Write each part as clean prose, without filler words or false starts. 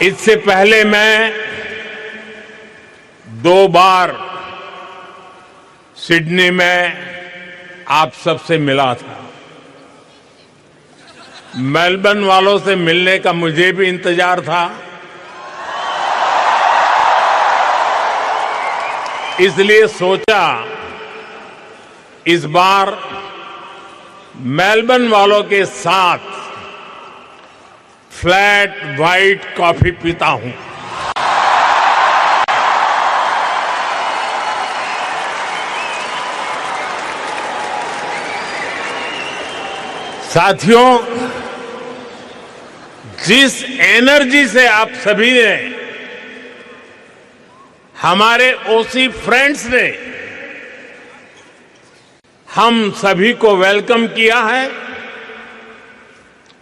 इससे पहले मैं 2 बार सिडनी में आप सबसे मिला था। मेलबर्न वालों से मिलने का मुझे भी इंतजार था, इसलिए सोचा इस बार मेलबर्न वालों के साथ फ्लैट व्हाइट कॉफी पीता हूं। साथियों, जिस एनर्जी से आप सभी ने, हमारे ओसी फ्रेंड्स ने हम सभी को वेलकम किया है,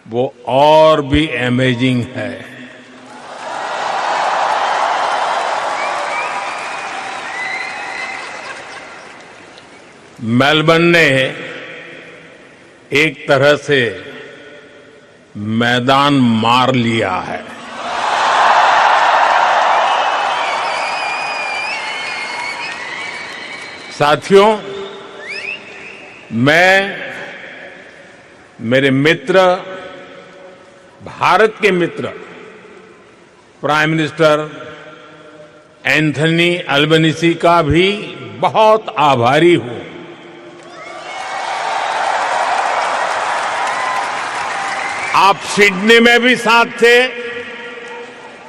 वो और भी अमेजिंग है। मेलबर्न ने एक तरह से मैदान मार लिया है। साथियों, मैं, मेरे मित्र, भारत के मित्र प्राइम मिनिस्टर एंथनी अल्बनीज़ी का भी बहुत आभारी हूं। आप सिडनी में भी साथ थे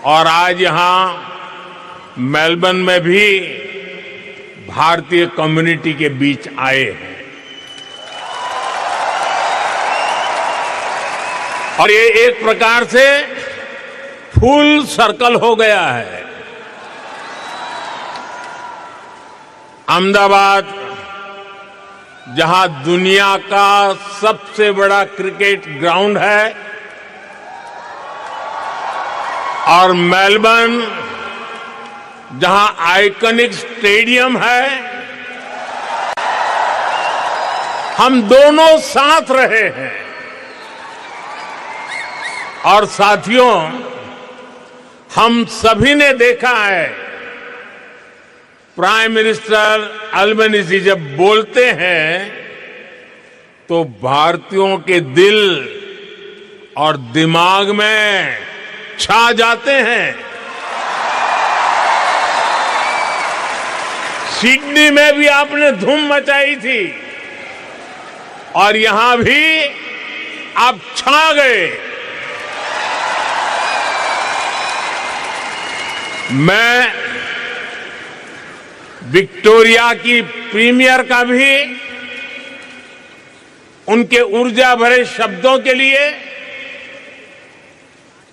और आज यहां मेलबर्न में भी भारतीय कम्युनिटी के बीच आए हैं। और ये एक प्रकार से फुल सर्कल हो गया है। अहमदाबाद, जहां दुनिया का सबसे बड़ा क्रिकेट ग्राउंड है, और मेलबर्न, जहां आइकॉनिक स्टेडियम है, हम दोनों साथ रहे हैं। और साथियों, हम सभी ने देखा है, प्राइम मिनिस्टर अल्बनीज़ी जब बोलते हैं तो भारतीयों के दिल और दिमाग में छा जाते हैं। सिडनी में भी आपने धूम मचाई थी और यहां भी आप छा गए। मैं विक्टोरिया की प्रीमियर का भी उनके ऊर्जा भरे शब्दों के लिए,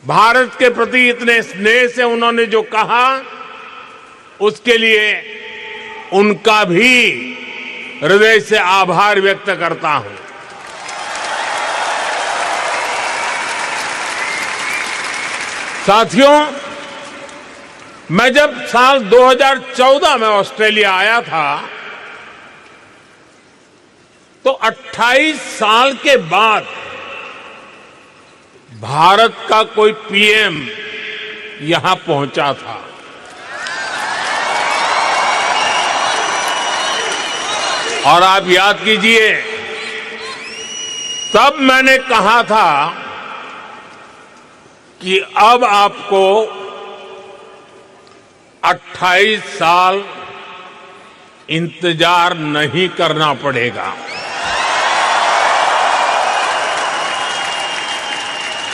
भारत के प्रति इतने स्नेह से उन्होंने जो कहा, उसके लिए उनका भी हृदय से आभार व्यक्त करता हूं। साथियों, मैं जब साल 2014 में ऑस्ट्रेलिया आया था, तो 28 साल के बाद भारत का कोई पीएम यहां पहुंचा था। और आप याद कीजिए, तब मैंने कहा था कि अब आपको 28 साल इंतजार नहीं करना पड़ेगा।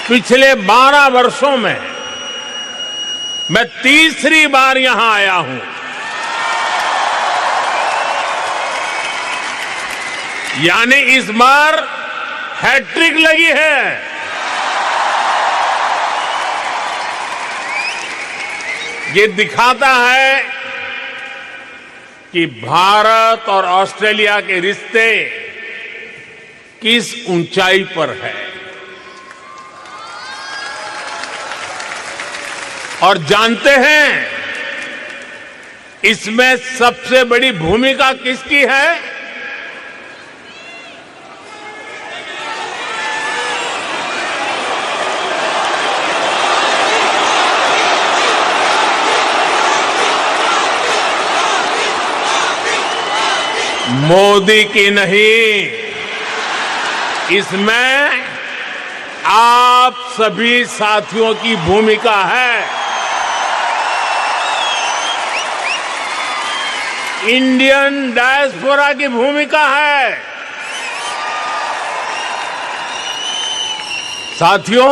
पिछले 12 वर्षों में मैं तीसरी बार यहां आया हूं। यानी इस बार हैट्रिक लगी है। ये दिखाता है कि भारत और ऑस्ट्रेलिया के रिश्ते किस ऊंचाई पर है। और जानते हैं, इसमें सबसे बड़ी भूमिका किसकी है? मोदी की नहीं, इसमें आप सभी साथियों की भूमिका है। इंडियन डायस्पोरा की भूमिका है। साथियों,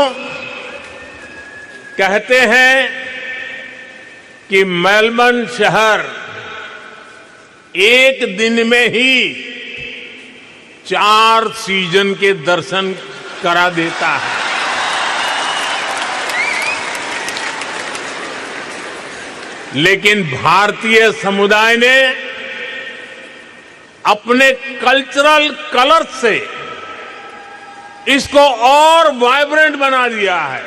कहते हैं कि मेलबर्न शहर एक दिन में ही 4 सीजन के दर्शन करा देता है। लेकिन भारतीय समुदाय ने अपने कल्चरल कलर से इसको और वाइब्रेंट बना दिया है।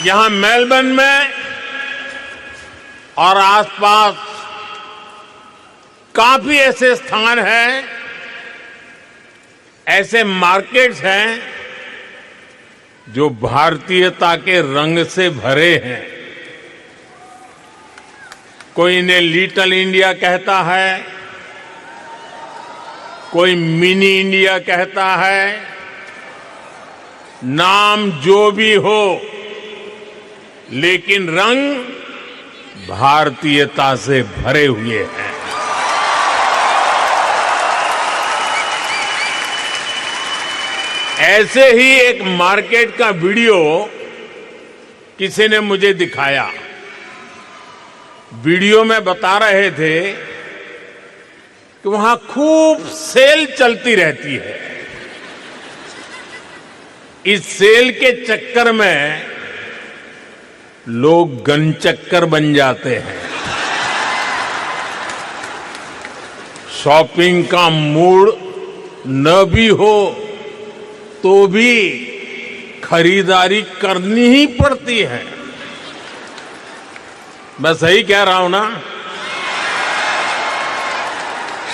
यहां मेलबर्न में और आसपास काफी ऐसे स्थान हैं, ऐसे मार्केट्स हैं जो भारतीयता के रंग से भरे हैं। कोई इन्हें लिटिल इंडिया कहता है, कोई मिनी इंडिया कहता है। नाम जो भी हो, लेकिन रंग भारतीयता से भरे हुए हैं। ऐसे ही एक मार्केट का वीडियो किसी ने मुझे दिखाया। वीडियो में बता रहे थे कि वहां खूब सेल चलती रहती है। इस सेल के चक्कर में लोग गनचक्कर बन जाते हैं। शॉपिंग का मूड न भी हो तो भी खरीदारी करनी ही पड़ती है। मैं सही कह रहा हूं ना?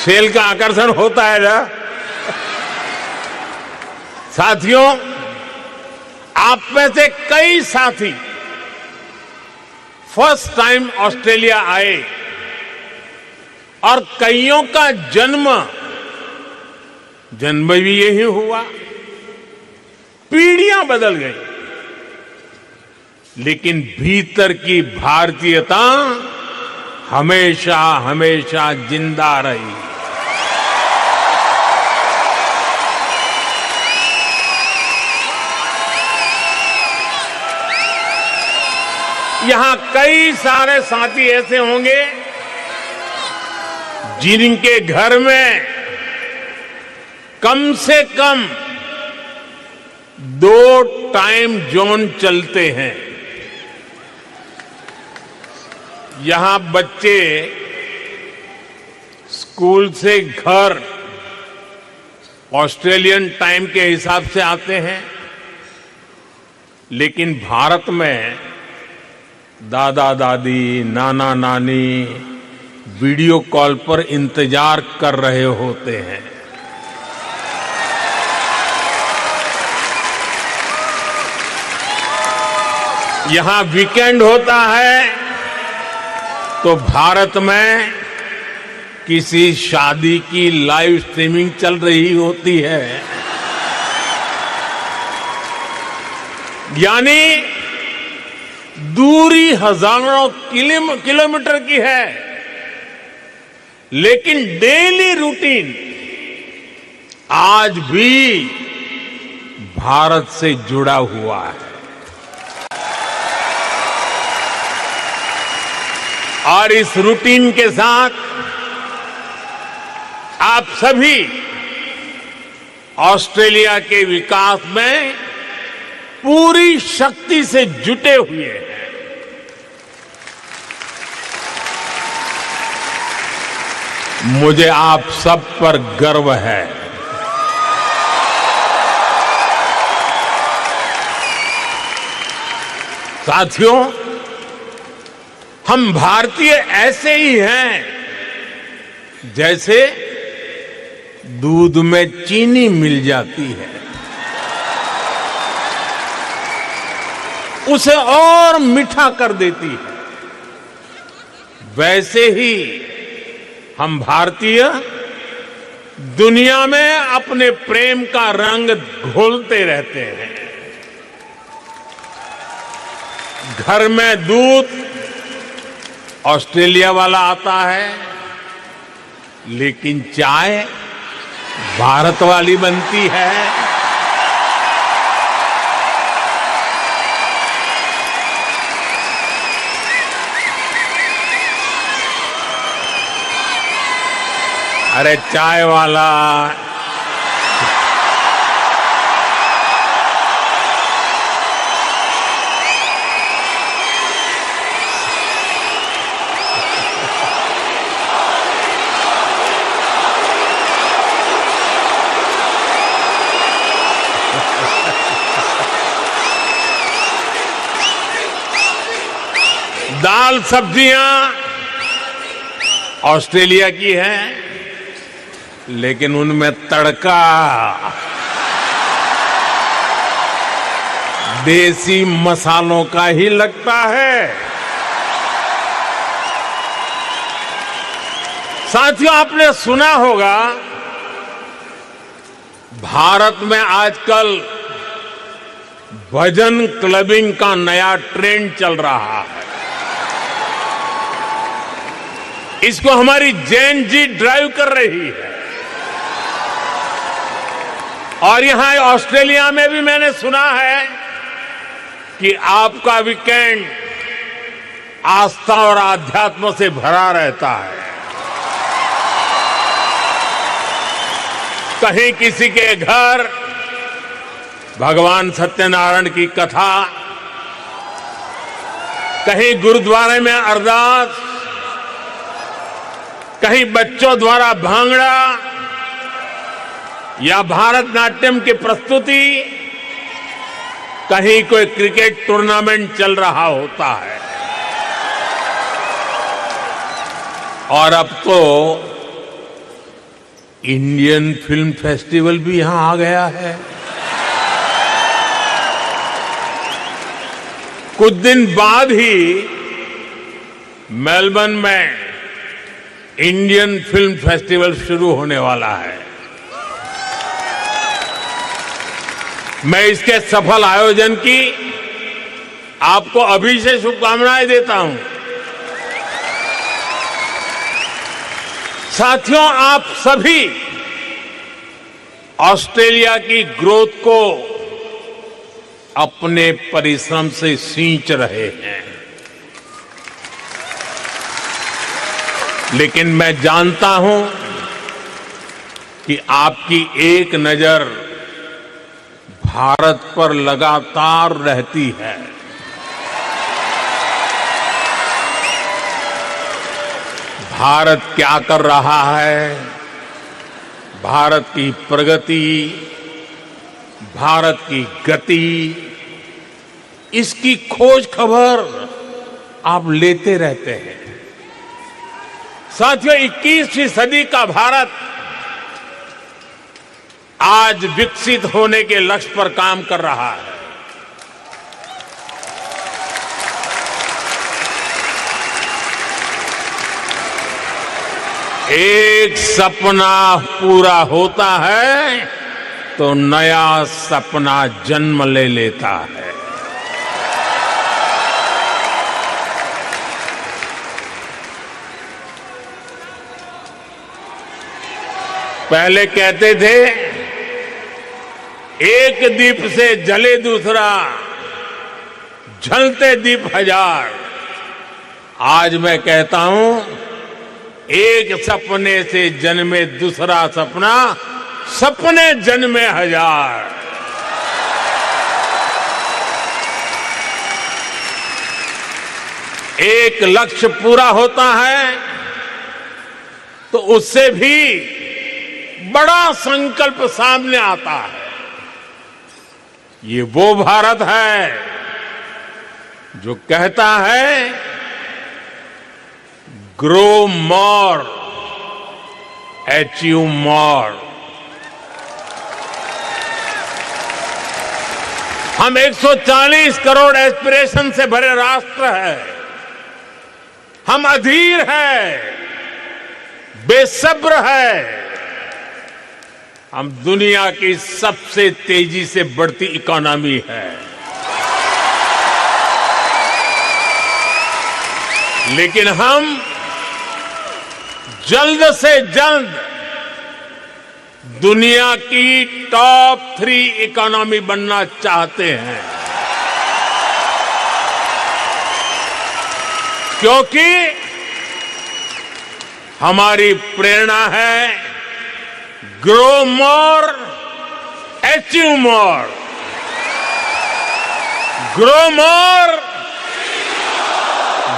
सेल का आकर्षण होता है ना? साथियों, आप में से कई साथी फर्स्ट टाइम ऑस्ट्रेलिया आए और कईयों का जन्म भी यही हुआ। पीढ़ियां बदल गई, लेकिन भीतर की भारतीयता हमेशा हमेशा जिंदा रही। यहां कई सारे साथी ऐसे होंगे जिनके घर में कम से कम 2 टाइम जोन चलते हैं। यहां बच्चे स्कूल से घर ऑस्ट्रेलियन टाइम के हिसाब से आते हैं, लेकिन भारत में दादा दादी, नाना नानी वीडियो कॉल पर इंतजार कर रहे होते हैं। यहां वीकेंड होता है तो भारत में किसी शादी की लाइव स्ट्रीमिंग चल रही होती है। यानी दूरी हजारों किलोमीटर की है, लेकिन डेली रूटीन आज भी भारत से जुड़ा हुआ है। और इस रूटीन के साथ आप सभी ऑस्ट्रेलिया के विकास में पूरी शक्ति से जुटे हुए हैं। मुझे आप सब पर गर्व है। साथियों, हम भारतीय ऐसे ही हैं जैसे दूध में चीनी मिल जाती है, उसे और मीठा कर देती है। वैसे ही हम भारतीय दुनिया में अपने प्रेम का रंग घोलते रहते हैं। घर में दूध ऑस्ट्रेलिया वाला आता है, लेकिन चाय भारत वाली बनती है। अरे चाय वाला दाल सब्जियां ऑस्ट्रेलिया की हैं, लेकिन उनमें तड़का देसी मसालों का ही लगता है। साथियों, आपने सुना होगा भारत में आजकल भजन क्लबिंग का नया ट्रेंड चल रहा है। इसको हमारी जेन जी ड्राइव कर रही है। और यहां ऑस्ट्रेलिया में भी मैंने सुना है कि आपका वीकेंड आस्था और आध्यात्म से भरा रहता है। कहीं किसी के घर भगवान सत्यनारायण की कथा, कहीं गुरुद्वारे में अरदास, कहीं बच्चों द्वारा भांगड़ा या भारतनाट्यम की प्रस्तुति, कहीं कोई क्रिकेट टूर्नामेंट चल रहा होता है। और अब तो इंडियन फिल्म फेस्टिवल भी यहां आ गया है। कुछ दिन बाद ही मेलबर्न में इंडियन फिल्म फेस्टिवल शुरू होने वाला है। मैं इसके सफल आयोजन की आपको अभी से शुभकामनाएं देता हूं। साथियों, आप सभी ऑस्ट्रेलिया की ग्रोथ को अपने परिश्रम से सींच रहे हैं, लेकिन मैं जानता हूं कि आपकी एक नजर भारत पर लगातार रहती है। भारत क्या कर रहा है, भारत की प्रगति, भारत की गति, इसकी खोज खबर आप लेते रहते हैं। साथियों, 21वीं सदी का भारत आज विकसित होने के लक्ष्य पर काम कर रहा है। एक सपना पूरा होता है तो नया सपना जन्म ले लेता है। पहले कहते थे एक दीप से जले दूसरा, जलते दीप हजार। आज मैं कहता हूं, एक सपने से जन्मे दूसरा सपना, सपने जन्मे हजार। एक लक्ष्य पूरा होता है तो उससे भी बड़ा संकल्प सामने आता है। ये वो भारत है जो कहता है ग्रो मोर, अचीव मोर। हम 140 करोड़ एस्पिरेशन से भरे राष्ट्र है। हम अधीर हैं, बेसब्र है। हम दुनिया की सबसे तेजी से बढ़ती इकोनॉमी है, लेकिन हम जल्द से जल्द दुनिया की टॉप 3 इकोनॉमी बनना चाहते हैं, क्योंकि हमारी प्रेरणा है grow more, achieve more, grow more,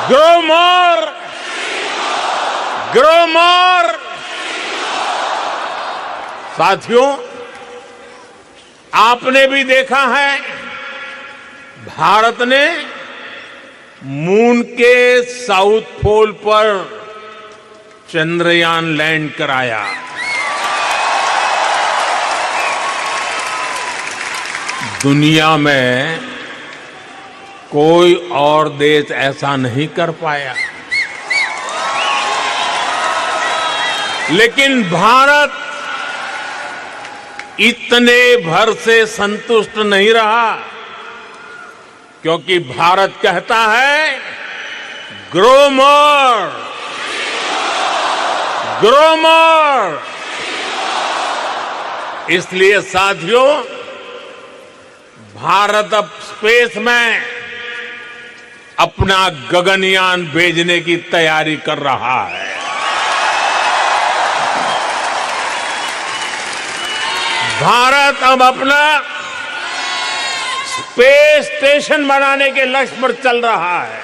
grow more, grow more. साथियों, आपने भी देखा है, भारत ने मून के साउथ पोल पर चंद्रयान लैंड कराया। दुनिया में कोई और देश ऐसा नहीं कर पाया, लेकिन भारत इतने भर से संतुष्ट नहीं रहा, क्योंकि भारत कहता है ग्रो मोर, ग्रो मोर। इसलिए साथियों, भारत अब स्पेस में अपना गगनयान भेजने की तैयारी कर रहा है। भारत अब अपना स्पेस स्टेशन बनाने के लक्ष्य पर चल रहा है।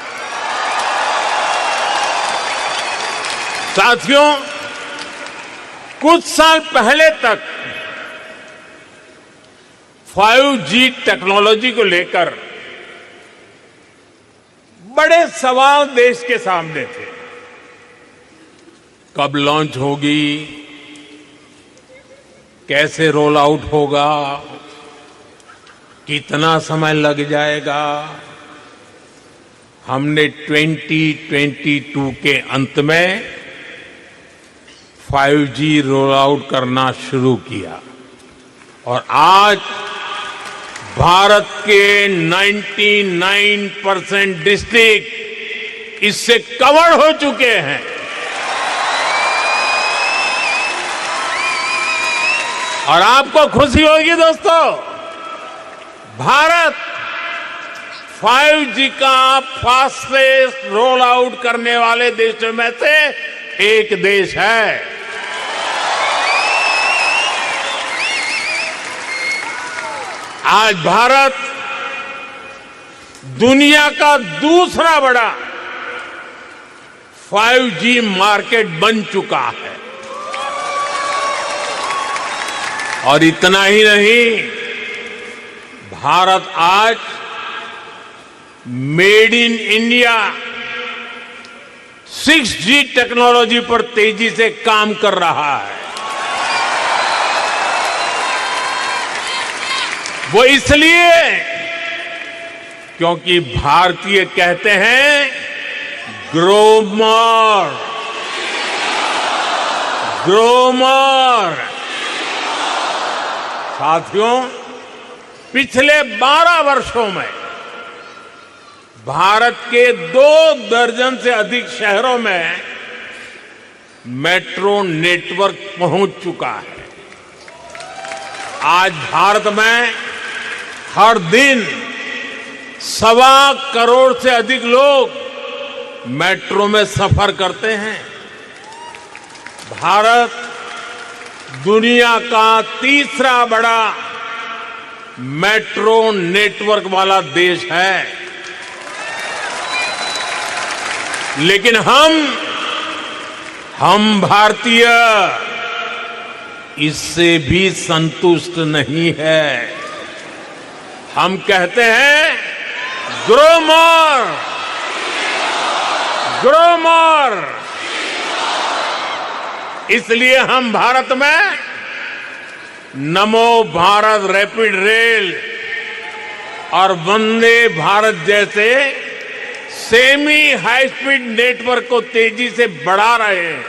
साथियों, कुछ साल पहले तक 5G टेक्नोलॉजी को लेकर बड़े सवाल देश के सामने थे। कब लॉन्च होगी, कैसे रोल आउट होगा, कितना समय लग जाएगा। हमने 2022 के अंत में 5G रोल आउट करना शुरू किया और आज भारत के 99% डिस्ट्रिक्ट इससे कवर हो चुके हैं। और आपको खुशी होगी दोस्तों, भारत 5G का फास्टेस्ट रोल आउट करने वाले देशों में से एक देश है। आज भारत दुनिया का दूसरा बड़ा 5G मार्केट बन चुका है। और इतना ही नहीं, भारत आज made in India 6G technology पर तेजी से काम कर रहा है। वो इसलिए क्योंकि भारतीय कहते हैं ग्रो मोर, ग्रो मोर। साथियों, पिछले 12 वर्षों में भारत के 2 दर्जन से अधिक शहरों में मेट्रो नेटवर्क पहुंच चुका है। आज भारत में हर दिन 1.25 करोड़ से अधिक लोग मेट्रो में सफर करते हैं। भारत दुनिया का तीसरा बड़ा मेट्रो नेटवर्क वाला देश है, लेकिन हम भारतीय इससे भी संतुष्ट नहीं है। हम कहते हैं ग्रो मोर, ग्रो मोर। इसलिए हम भारत में नमो भारत रैपिड रेल और वंदे भारत जैसे सेमी हाई स्पीड नेटवर्क को तेजी से बढ़ा रहे हैं।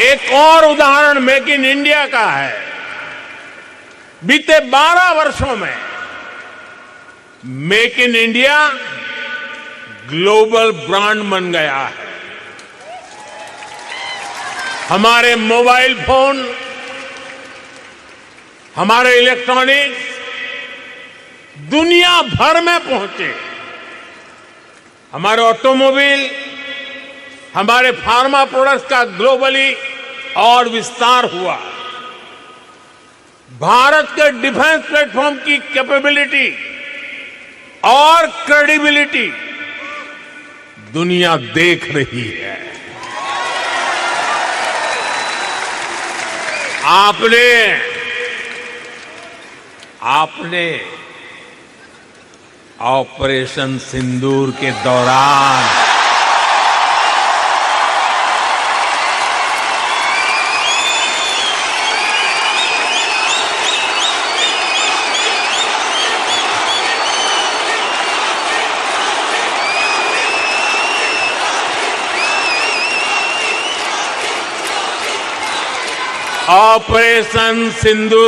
एक और उदाहरण मेक इन इंडिया का है। बीते 12 वर्षों में make in India global brand बन गया है। हमारे मोबाइल फोन, हमारे इलेक्ट्रॉनिक्स दुनिया भर में पहुंचे। हमारे ऑटोमोबाइल, हमारे फार्मा प्रोडक्ट्स का ग्लोबली और विस्तार हुआ। भारत के डिफेंस प्लेटफॉर्म की कैपेबिलिटी और क्रेडिबिलिटी दुनिया देख रही है। आपने ऑपरेशन सिंदूर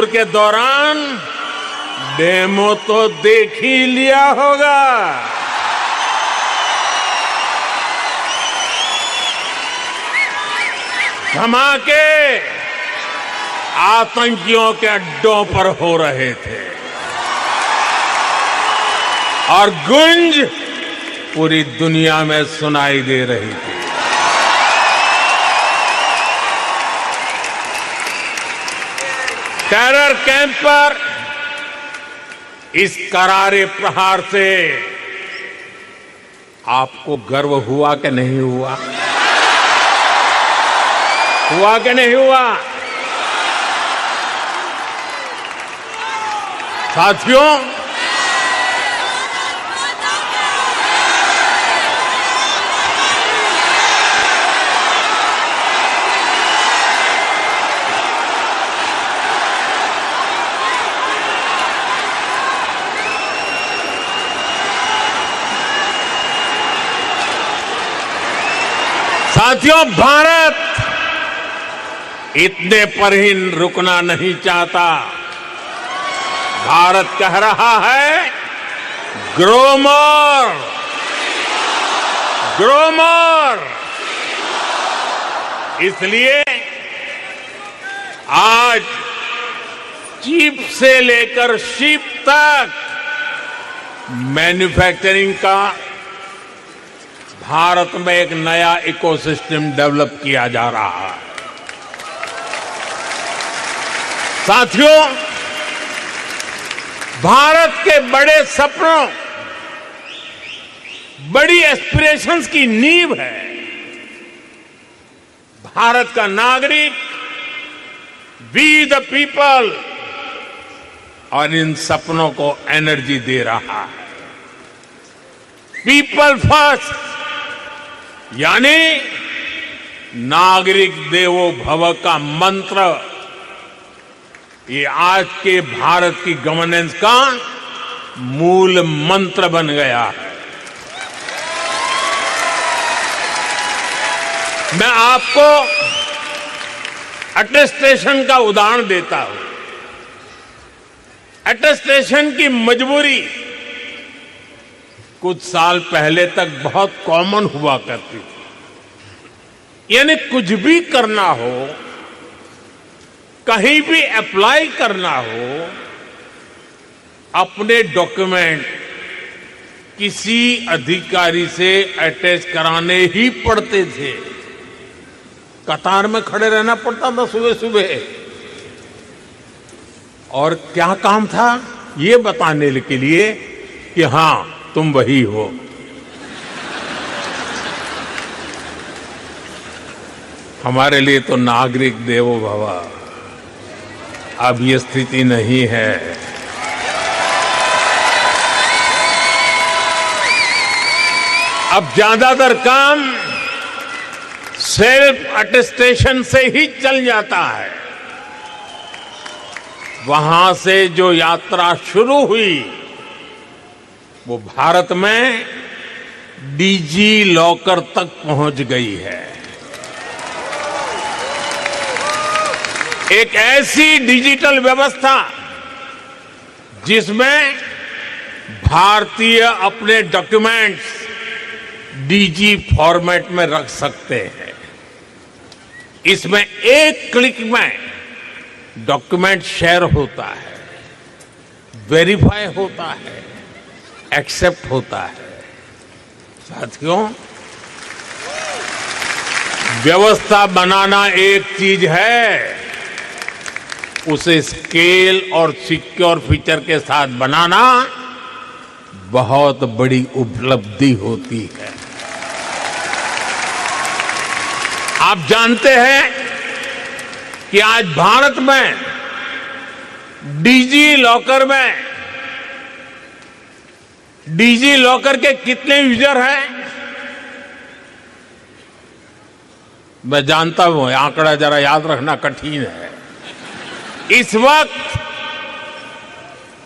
के दौरान डेमो तो देख ही लिया होगा। धमाके आतंकियों के अड्डों पर हो रहे थे और गूंज पूरी दुनिया में सुनाई दे रही थी। टेरर कैंप पर इस करारे प्रहार से आपको गर्व हुआ कि नहीं हुआ? हुआ कि नहीं हुआ? साथियों, भारत इतने पर ही रुकना नहीं चाहता। भारत कह रहा है ग्रो मोर, ग्रो मोर। इसलिए आज चिप से लेकर शिप तक मैन्युफैक्चरिंग का भारत में एक नया इकोसिस्टम डेवलप किया जा रहा है। साथियों, भारत के बड़े सपनों, बड़ी एस्पिरेशंस की नींव है भारत का नागरिक, वी द पीपल, और इन सपनों को एनर्जी दे रहा है। पीपल फर्स्ट यानी नागरिक देवो भव का मंत्र, ये आज के भारत की गवर्नेंस का मूल मंत्र बन गया है। मैं आपको अटेस्टेशन का उदाहरण देता हूं। अटेस्टेशन की मजबूरी कुछ साल पहले तक बहुत कॉमन हुआ करती थी। यानी कुछ भी करना हो, कहीं भी अप्लाई करना हो, अपने डॉक्यूमेंट किसी अधिकारी से अटैच कराने ही पड़ते थे। कतार में खड़े रहना पड़ता था सुबह सुबह, और क्या काम था? ये बताने के लिए कि हां तुम वही हो। हमारे लिए तो नागरिक देवो भव अब ये स्थिति नहीं है। अब ज्यादातर काम सेल्फ अटेस्टेशन से ही चल जाता है। वहां से जो यात्रा शुरू हुई वो भारत में डिजी लॉकर तक पहुंच गई है। एक ऐसी डिजिटल व्यवस्था जिसमें भारतीय अपने डॉक्यूमेंट्स डीजी फॉर्मेट में रख सकते हैं। इसमें एक क्लिक में डॉक्यूमेंट शेयर होता है, वेरीफाई होता है, एक्सेप्ट होता है। साथियों, व्यवस्था बनाना एक चीज है, उसे स्केल और सिक्योर फीचर के साथ बनाना बहुत बड़ी उपलब्धि होती है। आप जानते हैं कि आज भारत में डिजी लॉकर के कितने यूजर हैं? मैं जानता हूं आंकड़ा जरा याद रखना कठिन है। इस वक्त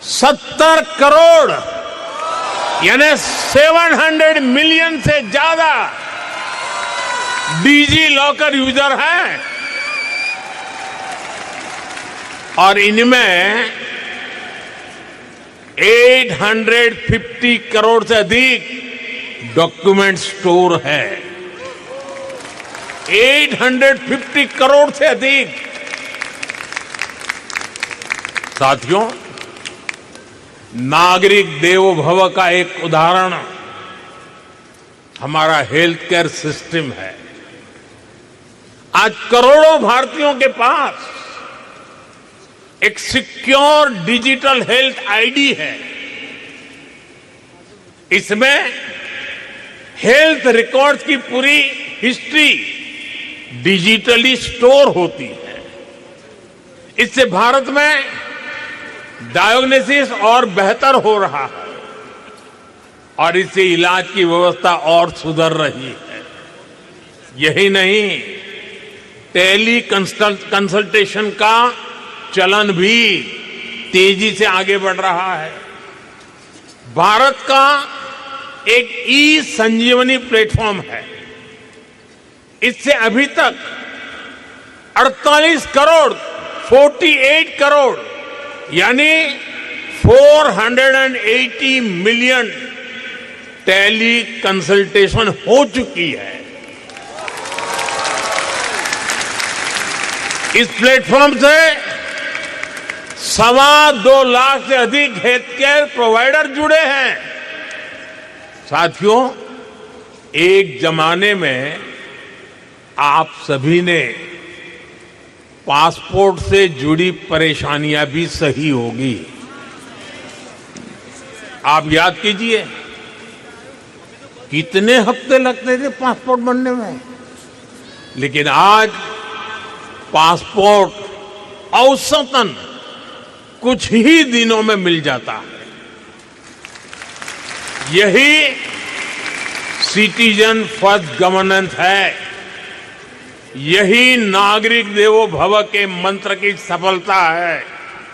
70 करोड़ यानी 700 मिलियन से ज्यादा डिजी लॉकर यूजर हैं और इनमें 850 करोड़ से अधिक डॉक्यूमेंट स्टोर है। 850 करोड़ से अधिक। साथियों, नागरिक देवो भव का एक उदाहरण हमारा हेल्थ केयर सिस्टम है। आज करोड़ों भारतीयों के पास एक सिक्योर डिजिटल हेल्थ आईडी है। इसमें हेल्थ रिकॉर्ड्स की पूरी हिस्ट्री डिजिटली स्टोर होती है। इससे भारत में डायग्नोसिस और बेहतर हो रहा है और इससे इलाज की व्यवस्था और सुधर रही है। यही नहीं, टेली कंसल्टेशन का चलन भी तेजी से आगे बढ़ रहा है। भारत का एक ई संजीवनी प्लेटफॉर्म है। इससे अभी तक 48 करोड़ यानी 480 मिलियन टेली कंसल्टेशन हो चुकी है। इस प्लेटफॉर्म से 2.25 लाख से अधिक हेल्थ केयर प्रोवाइडर जुड़े हैं। साथियों, एक जमाने में आप सभी ने पासपोर्ट से जुड़ी परेशानियां भी सही होगी। आप याद कीजिए कितने हफ्ते लगते थे पासपोर्ट बनने में, लेकिन आज पासपोर्ट औसतन कुछ ही दिनों में मिल जाता है। यही सिटीजन फर्स्ट गवर्नेंस है। यही नागरिक देवो भव के मंत्र की सफलता है।